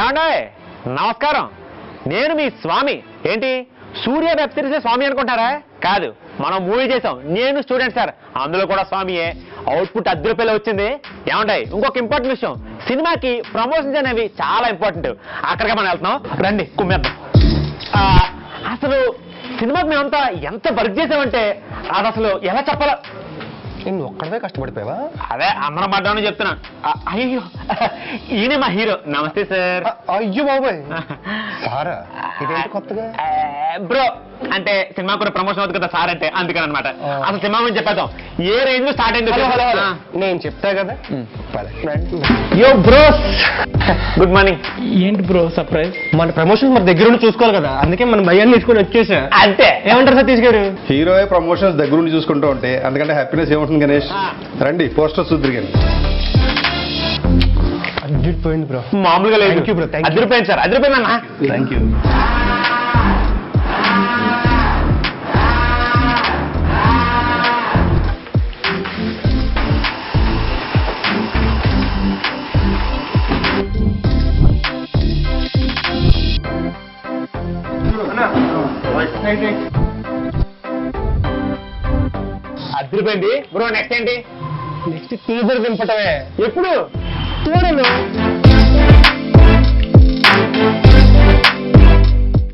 ఏమండే నమస్కారం, నేను మీ స్వామి. ఏంటి సూర్య వెబ్ సిరీస్ స్వామి అనుకుంటారా? కాదు, మనం మూవీ చేసాం, నేను స్టూడెంట్ సార్, అందులో కూడా స్వామియే. అవుట్పుట్ 10 రూపాయలు వచ్చింది. ఏమంటాయి? ఇంకొక ఇంపార్టెంట్ విషయం, సినిమాకి ప్రమోషన్స్ అనేవి చాలా ఇంపార్టెంట్. అక్కడికి మనం వెళ్తున్నాం, రండి కుమ్మేద్దాం. అసలు సినిమాకి మేమంతా ఎంత వర్క్ చేసామంటే అది అసలు ఎలా చెప్పాలా? నువ్వు ఒక్కడవే కష్టపడిపోయావా? అదే అందరం పడ్డామని చెప్తున్నా. అయ్యో, ఈయనే మా హీరో. నమస్తే సార్. అయ్యో బాబాయ్, సారా ఇదేంటి కొత్తగా? బ్రో, అంటే సినిమా కూడా ప్రమోషన్ అవుతుంది కదా సార్, అంటే అందుకని అనమాట. అసలు సినిమా గురించి చెప్పేద్దాం, ఏ రేంజ్ లో స్టార్ట్ అయింది. నేను చెప్తా కదా. యో బ్రోస్, గుడ్ మార్నింగ్. ఏంటి బ్రో సర్ప్రైజ్? మన ప్రమోషన్ మన దగ్గర ఉండి చూసుకోవాలి కదా, అందుకే మన భయాన్ని తీసుకొని వచ్చేసా. అంతే. ఏమంటారు సతీష్ గారు? హీరో ప్రమోషన్స్ దగ్గర నుండి చూసుకుంటూ ఉంటే అందుకంటే హ్యాపీనెస్ ఏముంటుంది గణేష్? రండి పోస్టర్ చూద్దరు. అడ్డిపోయింది బ్రో. మామూలుగా లేదు. Thank you bro, thank you. అదిరిపోయింది సార్, అదిరిపోయింది అన్న. Thank you. అదిరిపోయింది బ్రో. నెక్స్ట్ ఏంటి? నెక్స్ట్ టీజర్ దింపటమే. ఎప్పుడు? చూడను.